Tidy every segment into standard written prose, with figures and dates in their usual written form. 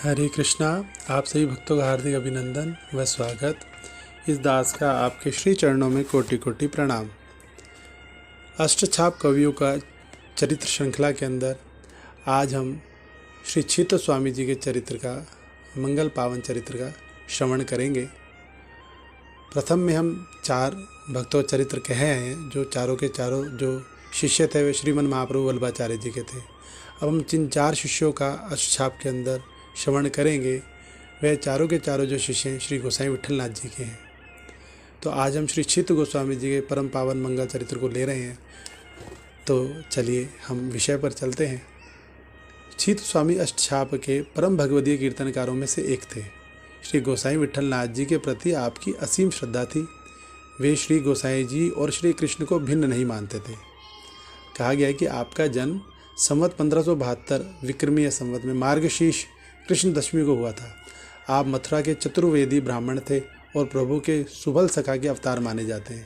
हरे कृष्णा। आप सभी भक्तों का हार्दिक अभिनंदन व स्वागत। इस दास का आपके श्री चरणों में कोटि कोटि प्रणाम। अष्टछाप कवियों का चरित्र श्रृंखला के अंदर आज हम श्री चित्त स्वामी जी के चरित्र का, मंगल पावन चरित्र का श्रवण करेंगे। प्रथम में हम 4 भक्तों का चरित्र कहे हैं, जो चारों के चारों जो शिष्य थे वे श्रीमन महाप्रभु वल्लभाचार्य जी के थे। अब हम जिन 4 शिष्यों का अष्टछाप के अंदर श्रवण करेंगे, वह चारों के चारों जो शिष्य हैं श्री गोसाई विट्ठलनाथ जी के हैं। तो आज हम श्री चित्त गोस्वामी जी के परम पावन मंगल चरित्र को ले रहे हैं। तो चलिए हम विषय पर चलते हैं। चित्त स्वामी अष्टछाप के परम भगवदीय कीर्तनकारों में से एक थे। श्री गोसाई विट्ठलनाथ जी के प्रति आपकी असीम श्रद्धा थी। वे श्री गोसाई जी और श्री कृष्ण को भिन्न नहीं मानते थे। कहा गया है कि आपका जन्म संवत 1572 विक्रमीय संवत में मार्गशीर्ष कृष्ण दशमी को हुआ था। आप मथुरा के चतुर्वेदी ब्राह्मण थे और प्रभु के सुबल सखा के अवतार माने जाते हैं।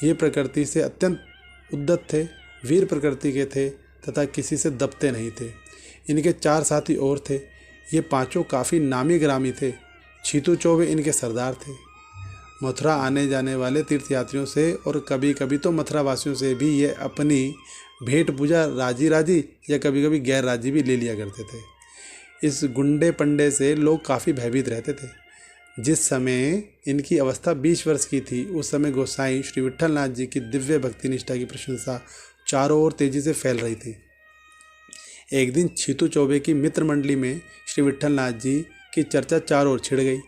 ये प्रकृति से अत्यंत उद्दत थे, वीर प्रकृति के थे तथा किसी से दबते नहीं थे। इनके 4 साथी और थे। ये पांचों काफ़ी नामी ग्रामी थे। छीतू चौबे इनके सरदार थे। मथुरा आने जाने वाले तीर्थयात्रियों से और कभी कभी तो मथुरा वासियों से भी ये अपनी भेंट पूजा राजी राजी या कभी कभी गैर राजी भी ले लिया करते थे। इस गुंडे पंडे से लोग काफ़ी भयभीत रहते थे। जिस समय इनकी अवस्था 20 वर्ष की थी, उस समय गोसाई श्री विट्ठलनाथ जी की दिव्य भक्ति निष्ठा की प्रशंसा चारों ओर तेजी से फैल रही थी। एक दिन छीतू चौबे की मित्र मंडली में श्री विट्ठलनाथ जी की चर्चा चारों ओर छिड़ गई।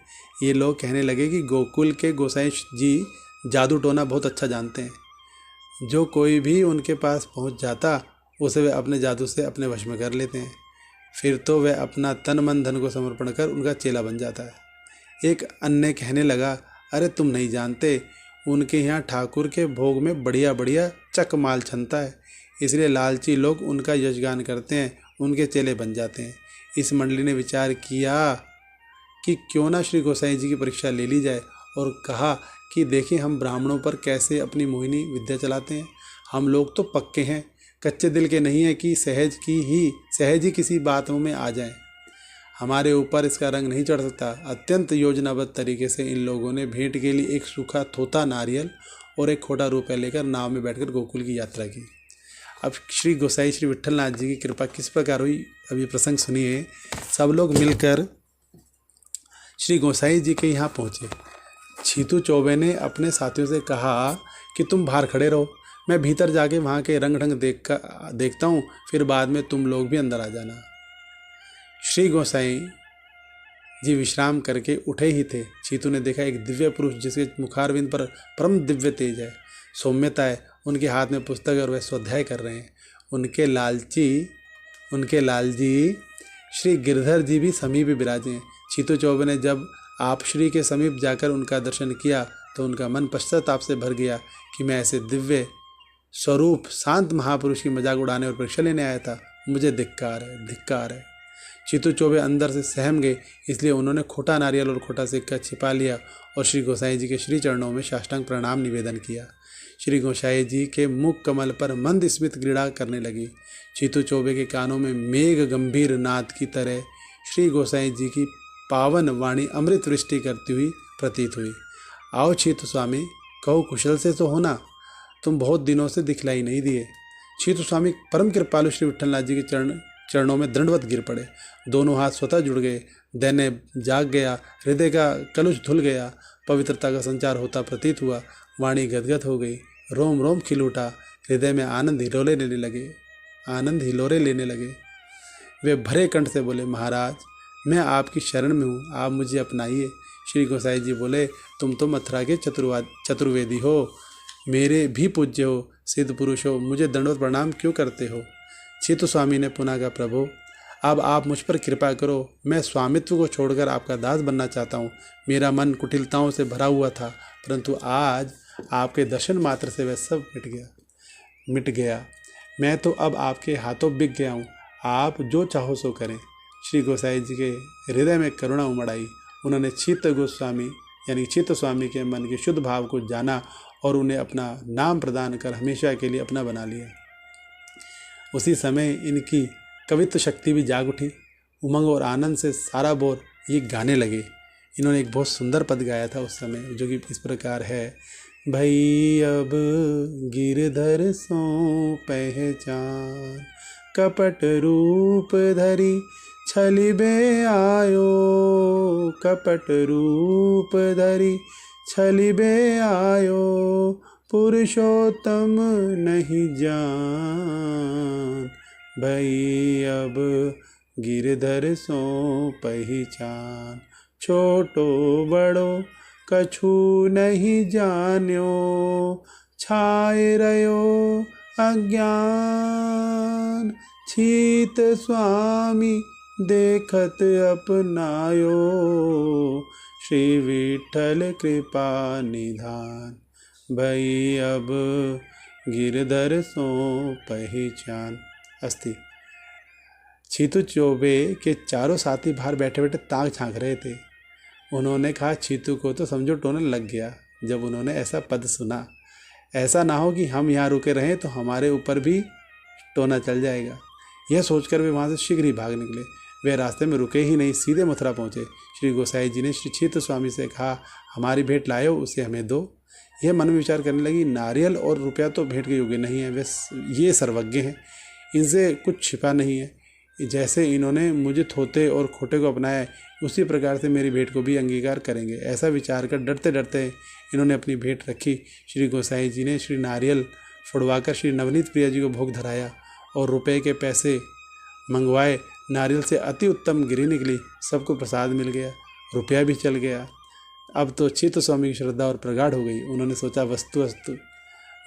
ये लोग कहने लगे कि गोकुल के गोसाई जी जादू टोना बहुत अच्छा जानते हैं। जो कोई भी उनके पास पहुंच जाता, उसे वे अपने जादू से अपने वश में कर लेते हैं। फिर तो वह अपना तन मन धन को समर्पण कर उनका चेला बन जाता है। एक अन्य कहने लगा, अरे तुम नहीं जानते, उनके यहाँ ठाकुर के भोग में बढ़िया बढ़िया चक माल छनता है, इसलिए लालची लोग उनका यशगान करते हैं, उनके चेले बन जाते हैं। इस मंडली ने विचार किया कि क्यों ना श्री गोसाई जी की परीक्षा ले ली जाए और कहा कि देखें हम ब्राह्मणों पर कैसे अपनी मोहिनी विद्या चलाते हैं। हम लोग तो पक्के हैं, कच्चे दिल के नहीं है कि सहज ही किसी बातों में आ जाएं। हमारे ऊपर इसका रंग नहीं चढ़ सकता। अत्यंत योजनाबद्ध तरीके से इन लोगों ने भेंट के लिए एक सूखा थोथा नारियल और एक खोटा रुपया लेकर नाव में बैठकर गोकुल की यात्रा की। अब श्री गोसाई श्री विट्ठलनाथ जी की कृपा किस प्रकार हुई, अभी प्रसंग सुनिए। सब लोग मिलकर श्री गोसाई जी के यहाँ पहुँचे। छीतू चौबे ने अपने साथियों से कहा कि तुम बाहर खड़े रहो, मैं भीतर जाके वहाँ के रंग ढंग देखता हूँ, फिर बाद में तुम लोग भी अंदर आ जाना। श्री गोसाई जी विश्राम करके उठे ही थे। छीतू ने देखा एक दिव्य पुरुष जिसके मुखारविंद पर परम दिव्य तेज है, सौम्यता है। उनके हाथ में पुस्तक और वह स्वाध्याय कर रहे हैं। उनके लालजी श्री गिरधर जी भी समीप विराजे हैं। छीतू चौबे ने जब आप श्री के समीप जाकर उनका दर्शन किया तो उनका मन पश्चाताप से भर गया कि मैं ऐसे दिव्य स्वरूप शांत महापुरुष की मजाक उड़ाने और परीक्षा लेने आया था। मुझे धिक्कार है। छीतू चौबे अंदर से सहम गए, इसलिए उन्होंने खोटा नारियल और खोटा सिक्का छिपा लिया और श्री गोसाई जी के श्री चरणों में साष्टांग प्रणाम निवेदन किया। श्री गोसाई जी के मुख कमल पर मंद स्मित क्रीड़ा करने लगी। छीतू चौबे के कानों में मेघ गंभीर नाद की तरह श्री गोसाई जी की पावन वाणी अमृत वृष्टि करती हुई प्रतीत हुई। आओ छीतू स्वामी, कहो कुशल से तो होना, तुम बहुत दिनों से दिखलाई नहीं दिए। छीतू स्वामी परम कृपालु श्री विट्ठलनाथ जी के चरणों में दंडवत गिर पड़े। दोनों हाथ स्वतः जुड़ गए। दैन्य जाग गया, हृदय का कलुष धुल गया, पवित्रता का संचार होता प्रतीत हुआ। वाणी गदगद हो गई, रोम रोम खिल उठा, हृदय में आनंद हिलोरे लेने लगे। वे भरे कंठ से बोले, महाराज मैं आपकी शरण में हूँ, आप मुझे अपनाइए। श्री गोसाई जी बोले, तुम तो मथुरा के चतुर्वेदी हो, मेरे भी पूज्य हो, सिद्ध पुरुष हो, मुझे दंडवत प्रणाम क्यों करते हो। छीतू स्वामी ने पुनः कहा, प्रभु अब आप मुझ पर कृपा करो, मैं स्वामित्व को छोड़कर आपका दास बनना चाहता हूँ। मेरा मन कुटिलताओं से भरा हुआ था, परंतु आज आपके दर्शन मात्र से वह सब मिट गया। मैं तो अब आपके हाथों बिक गया हूँ, आप जो चाहो सो करें। श्री गोसाई जी के हृदय में करुणा उमड़ आई। उन्होंने चित्त स्वामी के मन के शुद्ध भाव को जाना और उन्हें अपना नाम प्रदान कर हमेशा के लिए अपना बना लिया। उसी समय इनकी कवित्व शक्ति भी जाग उठी। उमंग और आनंद से सारा बोर ये गाने लगे। इन्होंने एक बहुत सुंदर पद गाया था उस समय, जो कि इस प्रकार है। भई अब गिरधर सो पहचान, कपट रूप धरी छलिबे आयो, कपट रूप धरी छलिबे आयो, पुरुषोत्तम नहीं जान, भई अब गिरधर सो पहचान, छोटो बड़ो कछु नहीं जान्यो, छाए रयो अज्ञान, छीत स्वामी देखत अपनायो, श्री विठ्ठल कृपा निधान, भई अब गिरधर सो पहचान। अस्ति। छीतू चौबे के चारों साथी बाहर बैठे बैठे ताक झांक रहे थे। उन्होंने कहा, छीतू को तो समझो टोना लग गया जब उन्होंने ऐसा पद सुना। ऐसा ना हो कि हम यहाँ रुके रहें तो हमारे ऊपर भी टोना चल जाएगा। यह सोचकर वे वहाँ से शीघ्र ही भाग निकले। वे रास्ते में रुके ही नहीं, सीधे मथुरा पहुँचे। श्री गोसाई जी ने श्री छीत स्वामी से कहा, हमारी भेंट लाए हो, उसे हमें दो। यह मन में विचार करने लगी, नारियल और रुपया तो भेंट के योग्य नहीं है, वे ये सर्वज्ञ हैं, इनसे कुछ छिपा नहीं है। जैसे इन्होंने मुझे थोते और खोटे को अपनाया है, उसी प्रकार से मेरी भेंट को भी अंगीकार करेंगे। ऐसा विचार कर डरते डरते इन्होंने अपनी भेंट रखी। श्री गोसाई जी ने श्री नारियल फुड़वाकर श्री नवनीत प्रिया जी को भोग धराया और रुपए के पैसे मंगवाए। नारियल से अति उत्तम गिरी निकली, सबको प्रसाद मिल गया, रुपया भी चल गया। अब तो छीत स्वामी की श्रद्धा और प्रगाढ़ हो गई। उन्होंने सोचा,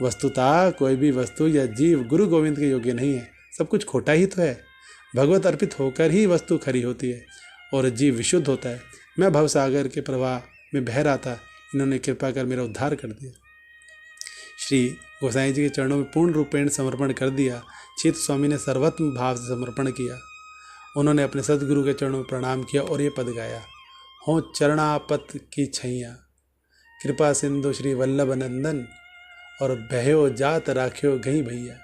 वस्तुतः कोई भी वस्तु या जीव गुरु गोविंद के योग्य नहीं है, सब कुछ खोटा ही तो है। भगवत अर्पित होकर ही वस्तु खरी होती है और जीव विशुद्ध होता है। मैं भवसागर के प्रवाह में बह रहा था, इन्होंने कृपा कर मेरा उद्धार कर दिया। श्री गोसाई जी के चरणों में पूर्ण रूपेण समर्पण कर दिया। छीत स्वामी ने सर्वत्म भाव से समर्पण किया। उन्होंने अपने सदगुरु के चरणों में प्रणाम किया और ये पद गाया, हो चरणापत की छैया, कृपा सिंधु श्री वल्लभ नंदन, और बहयो जात राख्यो गई भैया।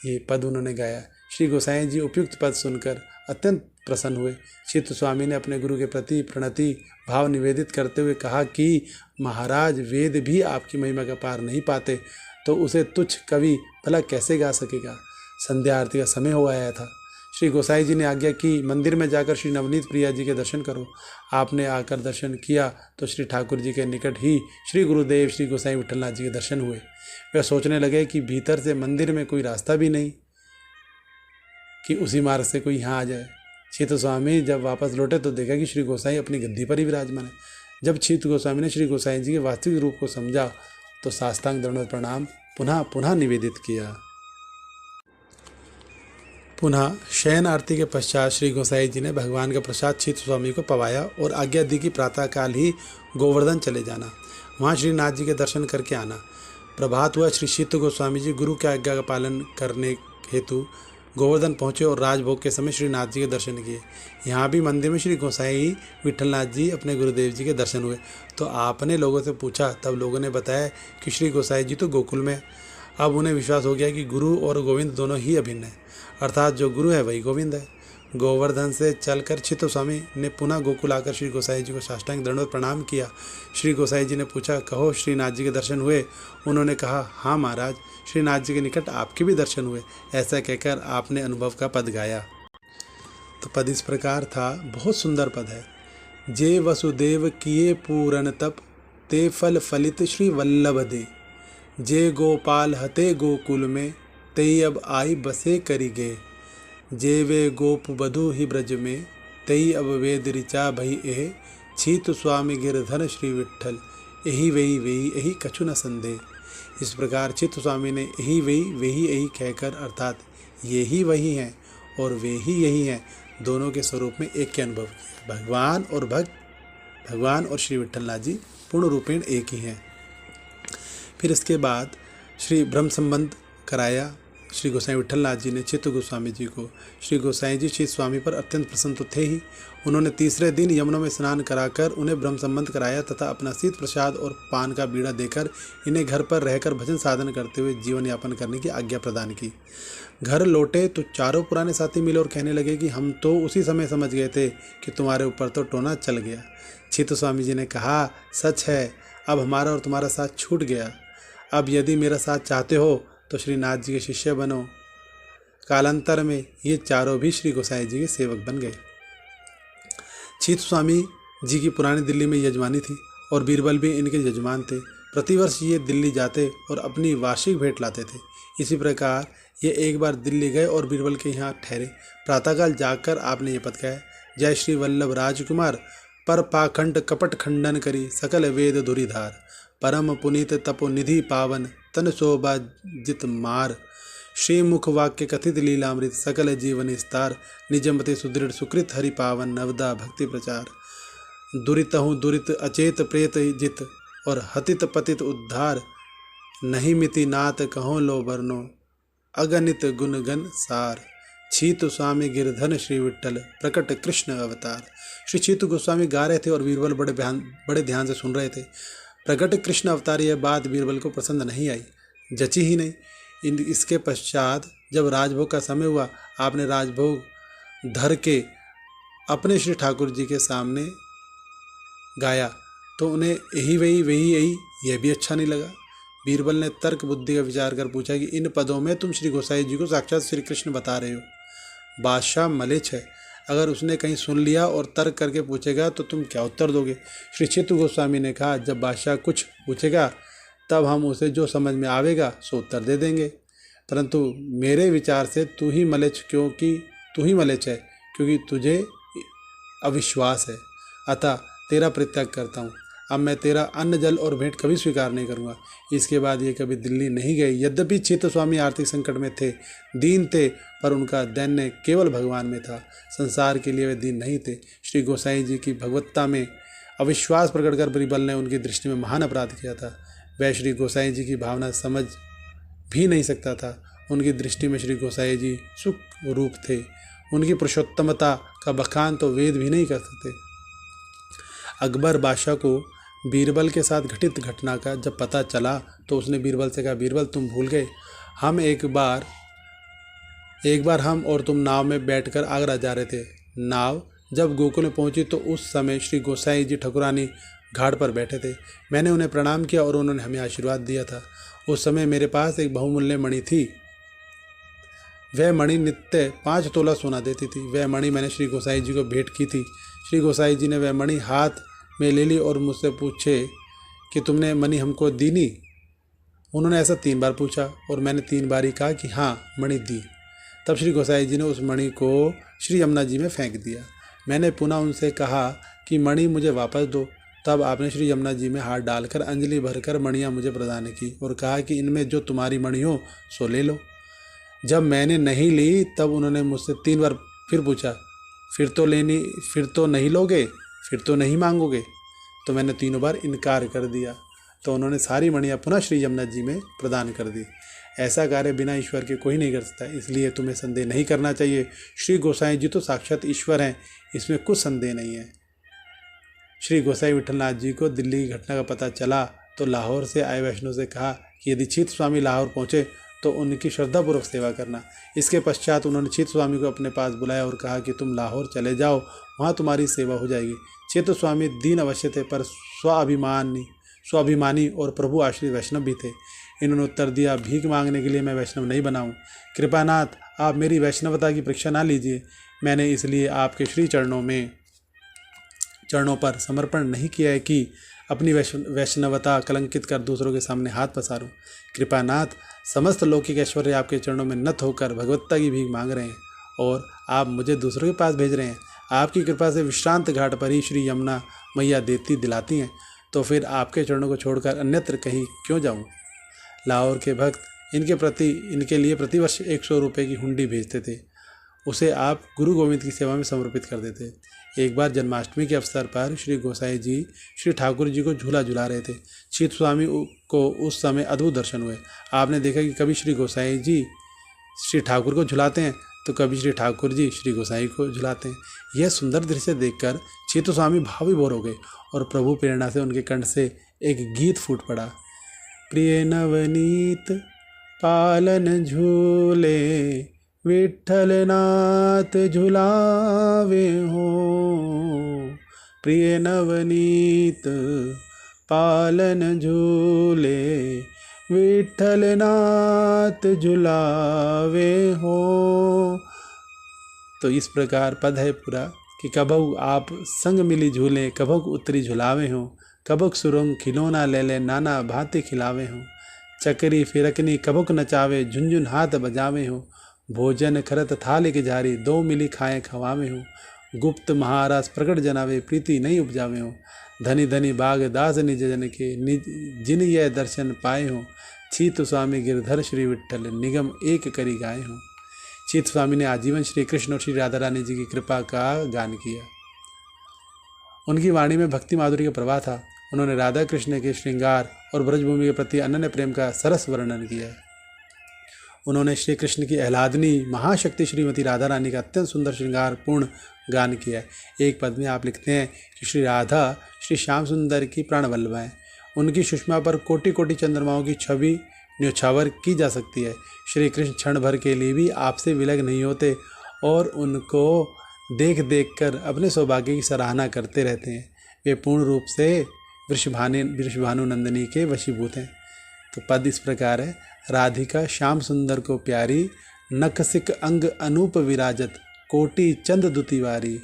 ये पद उन्होंने गाया। श्री गोसाई जी उपयुक्त पद सुनकर अत्यंत प्रसन्न हुए। छीत स्वामी ने अपने गुरु के प्रति प्रणति भाव निवेदित करते हुए कहा कि महाराज, वेद भी आपकी महिमा का पार नहीं पाते, तो उसे तुच्छ कवि भला कैसे गा सकेगा। संध्या आरती का समय हो आया था। श्री गोसाई जी ने आज्ञा की, मंदिर में जाकर श्री नवनीत प्रिया जी के दर्शन करो। आपने आकर दर्शन किया तो श्री ठाकुर जी के निकट ही श्री गुरुदेव श्री गोसाई विठ्ठलनाथ जी के दर्शन हुए। वे सोचने लगे कि भीतर से मंदिर में कोई रास्ता भी नहीं कि उसी मार्ग से कोई यहाँ आ जाए। छीत स्वामी जब वापस लौटे तो देखा कि श्री गोसाई अपनी गद्दी पर ही विराजमान है। जब छीत गोस्वामी ने श्री गोसाई जी के वास्तविक रूप को समझा तो साष्टांग दंडवत प्रणाम पुनः निवेदित किया। पुनः शयन आरती के पश्चात श्री गोसाई जी ने भगवान का प्रसाद छीत स्वामी को पवाया और आज्ञा दी कि प्रातःकाल ही गोवर्धन चले जाना, वहाँ श्रीनाथ जी के दर्शन करके आना। प्रभात हुआ। श्री छीत गोस्वामी जी गुरु की आज्ञा का पालन करने हेतु गोवर्धन पहुँचे और राजभोग के समय श्रीनाथ जी के दर्शन किए। यहाँ भी मंदिर में श्री गोसाई विठ्ठलनाथ जी अपने गुरुदेव जी के दर्शन हुए। तो आपने लोगों से पूछा, तब लोगों ने बताया कि श्री गोसाई जी तो गोकुल में। अब उन्हें विश्वास हो गया कि गुरु और गोविंद दोनों ही अभिन्न है, अर्थात जो गुरु है वही गोविंद है। गोवर्धन से चलकर छीत स्वामी ने पुनः गोकुल आकर श्री गोसाई जी को साष्टांग दंडवत प्रणाम किया। श्री गोसाई जी ने पूछा, कहो श्रीनाथ जी के दर्शन हुए? उन्होंने कहा, हाँ महाराज, श्रीनाथ जी के निकट आपके भी दर्शन हुए। ऐसा कहकर आपने अनुभव का पद गाया। तो पद इस प्रकार था, बहुत सुंदर पद है। जे वसुदेव किए पूरन तप, ते फल फलित श्री वल्लभ दे। जे गोपाल हते गोकुल में, तेई अब आई बसे करी गे। जे वे गोप बधु ही ब्रज में, तेई अब वेद ऋचा भई एह। छीत स्वामी गिरधर श्री विठ्ठल, यही वही वही यही कछु न संदेह। इस प्रकार छीत स्वामी ने यही वही वही यही कहकर, अर्थात ये ही वही हैं और वे ही यही हैं, दोनों के स्वरूप में एक के अनुभव किया। भगवान और भक्त, भगवान और श्री विठ्ठलनाथ जी पूर्ण रूपेण एक ही हैं। फिर इसके बाद श्री ब्रह्म संबंध कराया। श्री गोसाई विठलनाथ जी ने चित्त गोस्वामी जी को, श्री गोसाई जी चित्त स्वामी पर अत्यंत प्रसन्न तो थे ही, उन्होंने तीसरे दिन यमुना में स्नान कराकर उन्हें ब्रह्म संबंध कराया तथा अपना शीत प्रसाद और पान का बीड़ा देकर इन्हें घर पर रहकर भजन साधन करते हुए जीवन यापन करने की आज्ञा प्रदान की। घर लौटे तो चारों पुराने साथी मिले और कहने लगे कि हम तो उसी समय समझ गए थे कि तुम्हारे ऊपर तो टोना चल गया। चित्त स्वामी जी ने कहा, सच है, अब हमारा और तुम्हारा साथ छूट गया। अब यदि मेरा साथ चाहते हो तो श्री नाथ जी के शिष्य बनो। कालांतर में ये चारों भी श्री गोसाई जी के सेवक बन गए। चित्त स्वामी जी की पुरानी दिल्ली में यजमानी थी और बीरबल भी इनके यजमान थे। प्रतिवर्ष ये दिल्ली जाते और अपनी वार्षिक भेंट लाते थे। इसी प्रकार ये एक बार दिल्ली गए और बीरबल के यहाँ ठहरे। प्रातःकाल जाकर आपने ये पद कहा, जय श्री वल्लभ राजकुमार, पर पाखंड कपट खंडन करी सकल वेद धुरीधार, परम पुनीत तपोनिधि पावन तन शोभा जित मार, श्रीमुख वाक्य कथित लीलामृत सकल जीवन विस्तार, निजमति सुदृढ़ सुकृत हरि पावन नवदा भक्ति प्रचार, दुरित हूँ दुरित अचेत प्रेत जित और हतित पतित उद्धार, नहीं मिति नाथ कहो लो बरनो अगणित गुणगण सार, छीतु स्वामी गिरधन श्री विठ्ठल प्रकट कृष्ण अवतार। श्री छीतु गोस्वामी गा रहे थे और बीरबल बड़े ध्यान से सुन रहे थे। प्रकट कृष्ण अवतार यह बात बीरबल को पसंद नहीं आई, जची ही नहीं। इसके पश्चात जब राजभोग का समय हुआ, आपने राजभोग धर के अपने श्री ठाकुर जी के सामने गाया तो उन्हें यही यह भी अच्छा नहीं लगा। बीरबल ने तर्क बुद्धि का विचार कर पूछा कि इन पदों में तुम श्री गोसाई जी को साक्षात श्री कृष्ण बता रहे हो। बादशाह मलेच्छ है, अगर उसने कहीं सुन लिया और तर्क करके पूछेगा तो तुम क्या उत्तर दोगे। श्री चित्त गोस्वामी ने कहा, जब बादशाह कुछ पूछेगा तब हम उसे जो समझ में आवेगा सो उत्तर दे देंगे, परंतु मेरे विचार से तू ही मलेच्छ है क्योंकि तुझे अविश्वास है, अतः तेरा परित्याग करता हूँ। अब मैं तेरा अन्न जल और भेंट कभी स्वीकार नहीं करूँगा। इसके बाद ये कभी दिल्ली नहीं गए। यद्यपि चित्त स्वामी आर्थिक संकट में थे, दीन थे, पर उनका दैन्य केवल भगवान में था, संसार के लिए वे दीन नहीं थे। श्री गोसाई जी की भगवत्ता में अविश्वास प्रकट कर बीरबल ने उनकी दृष्टि में महान अपराध किया था। वह श्री गोसाई जी की भावना समझ भी नहीं सकता था। उनकी दृष्टि में श्री गोसाई जी सुख रूप थे। उनकी पुरुषोत्तमता का बखान तो वेद भी नहीं कर सकते। अकबर बादशाह को बीरबल के साथ घटित घटना का जब पता चला तो उसने बीरबल से कहा, बीरबल तुम भूल गए, हम एक बार हम और तुम नाव में बैठकर आगरा जा रहे थे। नाव जब गोकुल में पहुंची तो उस समय श्री गोसाई जी ठकुरानी घाट पर बैठे थे। मैंने उन्हें प्रणाम किया और उन्होंने हमें आशीर्वाद दिया था। उस समय मेरे पास एक बहुमूल्य मणि थी। वह मणि नित्य 5 तोला सोना देती थी। वह मणि मैंने श्री गोसाई जी को भेंट की थी। श्री गोसाई जी ने वह मणि हाथ में ले ली और मुझसे पूछे कि तुमने मणि हमको दी नहीं। उन्होंने ऐसा 3 बार पूछा और मैंने 3 बार ही कहा कि हाँ मणि दी। तब श्री गोसाई जी ने उस मणि को श्री यमुना जी में फेंक दिया। मैंने पुनः उनसे कहा कि मणि मुझे वापस दो। तब आपने श्री यमुना जी में हाथ डालकर अंजलि भरकर मणियाँ मुझे प्रदान की और कहा कि इनमें जो तुम्हारी मणि हो सो ले लो। जब मैंने नहीं ली तब उन्होंने मुझसे 3 बार फिर पूछा, फिर तो नहीं लोगे, फिर तो नहीं मांगोगे। तो मैंने 3 बार इनकार कर दिया। तो उन्होंने सारी मणियाँ पुनः श्री यमुना जी में प्रदान कर दी। ऐसा कार्य बिना ईश्वर के कोई नहीं कर सकता, इसलिए तुम्हें संदेह नहीं करना चाहिए। श्री गोसाई जी तो साक्षात ईश्वर हैं, इसमें कुछ संदेह नहीं है। श्री गोसाई विठलनाथ जी को दिल्ली की घटना का पता चला तो लाहौर से आए वैष्णव से कहा कि यदि चित्त स्वामी लाहौर पहुँचे तो उनकी श्रद्धापूर्वक सेवा करना। इसके पश्चात उन्होंने चित्त स्वामी को अपने पास बुलाया और कहा कि तुम लाहौर चले जाओ, वहाँ तुम्हारी सेवा हो जाएगी। चित्त स्वामी दीन अवश्य थे पर स्वाभिमानी और प्रभु आश्रित वैष्णव भी थे। इन्होंने उत्तर दिया, भीख मांगने के लिए मैं वैष्णव नहीं बनाऊँ। कृपानाथ, आप मेरी वैष्णवता की परीक्षा ना लीजिए। मैंने इसलिए आपके श्री चरणों पर समर्पण नहीं किया है कि अपनी वैष्णवता कलंकित कर दूसरों के सामने हाथ पसारूं। कृपानाथ, समस्त लौकिक ऐश्वर्य आपके चरणों में नत होकर भगवत्ता की भीख मांग रहे हैं और आप मुझे दूसरों के पास भेज रहे हैं। आपकी कृपा से विश्रांत घाट पर ही श्री यमुना मैया दिलाती हैं, तो फिर आपके चरणों को छोड़कर अन्यत्र कहीं क्यों जाऊं। लाहौर के भक्त इनके लिए प्रतिवर्ष 100 रुपये की हुंडी भेजते थे। उसे आप गुरु गोविंद की सेवा में समर्पित कर देते। एक बार जन्माष्टमी के अवसर पर श्री गोसाई जी श्री ठाकुर जी को झूला झुला रहे थे। चित्त स्वामी को उस समय अद्भुत दर्शन हुए। आपने देखा कि कभी श्री गोसाई जी श्री ठाकुर को झुलाते हैं तो कभी श्री ठाकुर जी श्री गोसाई को झुलाते हैं। यह सुंदर दृश्य देखकर चेतु स्वामी भाव विभोर हो गए और प्रभु प्रेरणा से उनके कंठ से एक गीत फूट पड़ा। प्रिय नवनीत पालन झूले विठ्ठल नाथ झुलावे हो, प्रिय नवनीत पालन झूले विठ्ठल नाथ झुलावे हो। तो इस प्रकार पद है पूरा कि कबहु आप संग मिली झूले, कबहु उतरी झुलावे हो, कबक सुरंग खिलौना ले ले नाना भांति खिलावे हो, चकरी फिरकनी कबक नचावे झुनझुन हाथ बजावे हो, भोजन खरत थाली के जारी दो मिली खाए खवावे हो, गुप्त महाराज प्रकट जनावे प्रीति नहीं उपजावे हो, धनी धनी बाग दास निज जन के जिन यह दर्शन पाए हो, चीत स्वामी गिरधर श्री विठ्ठल निगम एक करी गाए हो। चीत स्वामी ने आजीवन श्री कृष्ण और श्री राधा रानी जी की कृपा का गान किया। उनकी वाणी में भक्ति माधुरी का प्रवाह था। उन्होंने राधा कृष्ण के श्रृंगार और ब्रजभूमि के प्रति अनन्य प्रेम का सरस वर्णन किया। उन्होंने श्री कृष्ण की आह्लादनी महाशक्ति श्रीमती राधा रानी का अत्यंत सुंदर श्रृंगार पूर्ण गान किया। एक पद में आप लिखते हैं कि श्री राधा श्री श्याम सुंदर की प्राणवल्लभा हैं। उनकी सुषमा पर कोटि कोटि चंद्रमाओं की छवि न्योछावर की जा सकती है। श्री कृष्ण क्षण भर के लिए भी आपसे विलग नहीं होते और उनको देख देख कर अपने सौभाग्य की सराहना करते रहते हैं। वे पूर्ण रूप से वृषभानु नंदिनी के वशीभूत हैं। तो पद इस प्रकार है। राधिका श्याम सुंदर को प्यारी, नखसिक अंग अनूप विराजत, कोटि चंद दुतिवारी,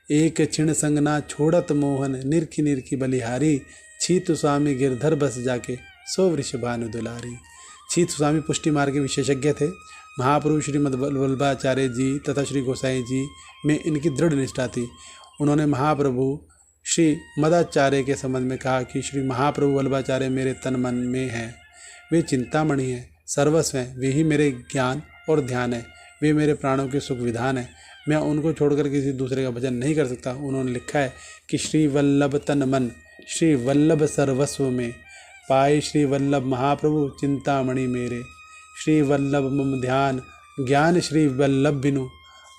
एक क्षण संगना छोड़त मोहन, निरखी निरखी बलिहारी, चीत स्वामी गिरधर बस जाके सो वृषभानु दुलारी। चीत स्वामी पुष्टि मार्ग के विशेषज्ञ थे। महाप्रभु श्रीमद वल्लभाचार्य जी तथा श्री गोसाई जी में इनकी दृढ़ निष्ठा थी। उन्होंने महाप्रभु श्री मदाचार्य के संबंध में कहा कि श्री महाप्रभु वल्लभाचार्य मेरे तन मन में हैं, वे चिंतामणि हैं, सर्वस्व हैं, वे ही मेरे ज्ञान और ध्यान है, वे मेरे प्राणों के सुख विधान है, मैं उनको छोड़कर किसी दूसरे का भजन नहीं कर सकता। उन्होंने लिखा है कि श्री वल्लभ तन मन, श्री वल्लभ सर्वस्व में, पाए श्री वल्लभ महाप्रभु चिंतामणि मेरे, श्री वल्लभ मम ध्यान, ज्ञान श्री वल्लभ बिनु,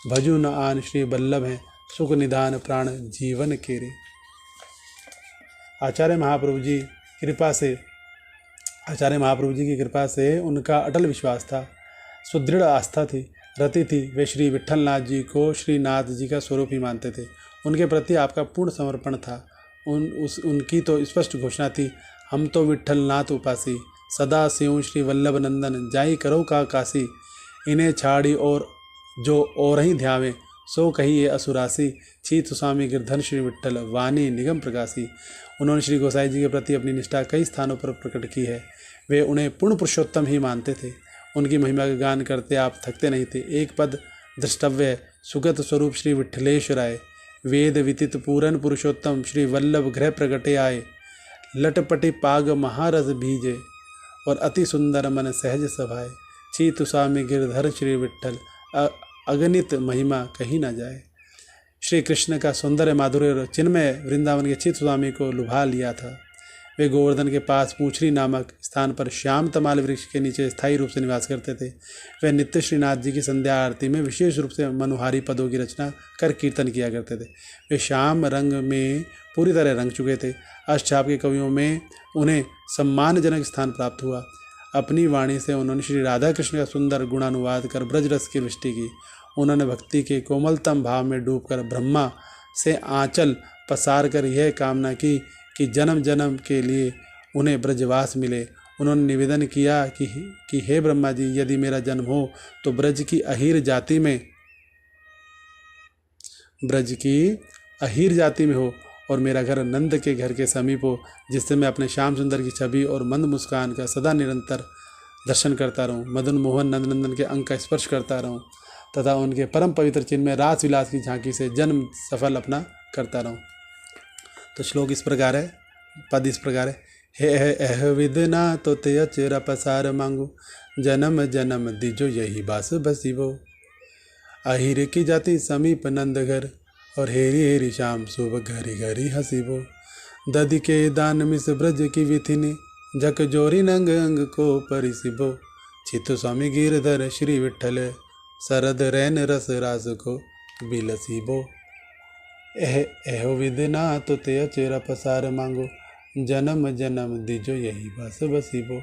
भजु न आन श्री वल्लभ हैं, सुख निधान प्राण जीवन केरे। आचार्य महाप्रभु जी की कृपा से उनका अटल विश्वास था, सुदृढ़ आस्था थी, रति थी। वे श्री विठ्ठलनाथ जी को श्रीनाथ जी का स्वरूप ही मानते थे। उनके प्रति आपका पूर्ण समर्पण था। उनकी तो स्पष्ट घोषणा थी, हम तो विठ्ठलनाथ उपासी, सदा स्यों श्री वल्लभ नंदन, जाई करो का काशी, इन्हें छाड़ी और जो और ही ध्यावे, सो कहिए असुरासी, चीत स्वामी गिरधर श्री विठ्ठल वाणी निगम प्रकाशी। उन्होंने श्री गोसाई जी के प्रति अपनी निष्ठा कई स्थानों पर प्रकट की है। वे उन्हें पूर्ण पुरुषोत्तम ही मानते थे। उनकी महिमा का गान करते आप थकते नहीं थे। एक पद द्रष्टव्य, सुगत स्वरूप श्री विठ्ठलेश्वराय, वेद विदित पूरन पुरुषोत्तम, श्री वल्लभ गृह प्रगटे आए, लटपटी पाग महारस भीजे, और अति सुंदर मन सहज सभाए, चीत स्वामी गिरधर श्री विठ्ठल, अगणित महिमा कहीं न जाए। श्री कृष्ण का सौंदर्य माधुर्य और चिन्मय वृंदावन के चीत स्वामी को लुभा लिया था। वे गोवर्धन के पास पूछरी नामक स्थान पर श्याम तमाल वृक्ष के नीचे स्थायी रूप से निवास करते थे। वे नित्य श्रीनाथ जी की संध्या आरती में विशेष रूप से मनोहारी पदों की रचना कर कीर्तन किया करते थे। वे श्याम रंग में पूरी तरह रंग चुके थे। अष्टछाप के कवियों में उन्हें सम्मानजनक स्थान प्राप्त हुआ। अपनी वाणी से उन्होंने श्री राधा कृष्ण का सुंदर गुणानुवाद कर ब्रज रस की वृष्टि की। उन्होंने भक्ति के कोमलतम भाव में डूबकर ब्रह्मा से आंचल पसार कर यह कामना की कि जन्म जन्म के लिए उन्हें ब्रजवास मिले। उन्होंने निवेदन किया कि हे ब्रह्मा जी, यदि मेरा जन्म हो तो ब्रज की अहीर जाति में हो और मेरा घर नंद के घर के समीप हो, जिससे मैं अपने श्याम सुंदर की छवि और मंद मुस्कान का सदा निरंतर दर्शन करता रहूं, मदन मोहन नंदनंदन के अंग का स्पर्श करता रहूं तथा उनके परम पवित्र चिन्ह में रास विलास की झांकी से जन्म सफल अपना करता रहूं। तो श्लोक इस प्रकार है, पद इस प्रकार है। हे एह विदना तो ते अचेरा पसार मांगो, जन्म जन्म दीजो यही बास बसीबो, अहिर की जाति समीप नंद घर, और हेरी हेरी शाम शुभ घरी घरी हसीबो, दधि के दान मिस ब्रज की विथिनी, झक जोरी नंग अंग को परिसिबो, चित्त स्वामी गिरधर श्री विठ्ठल, सरद रैन रस रास को बिलसीबो। एहो विधना तो ते अचेरा पसार मांगो, जन्म जन्म दीजो यही बस बसीबो।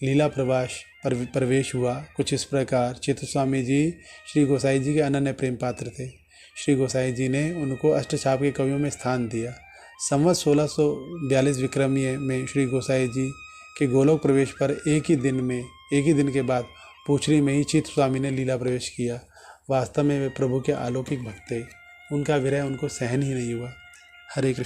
लीला प्रवेश हुआ कुछ इस प्रकार। चित्त स्वामी जी श्री गोसाई जी के अनन्य प्रेम पात्र थे। श्री गोसाई जी ने उनको अष्टछाप के कवियों में स्थान दिया। संवत 1642 विक्रमीय में श्री गोसाई जी के गोलोक प्रवेश पर एक ही दिन के बाद पूछरी में ही चित्त स्वामी ने लीला प्रवेश किया। वास्तव में वे प्रभु के अलौकिक भक्त थे। उनका विरह उनको सहन ही नहीं हुआ। हरे कृष्ण।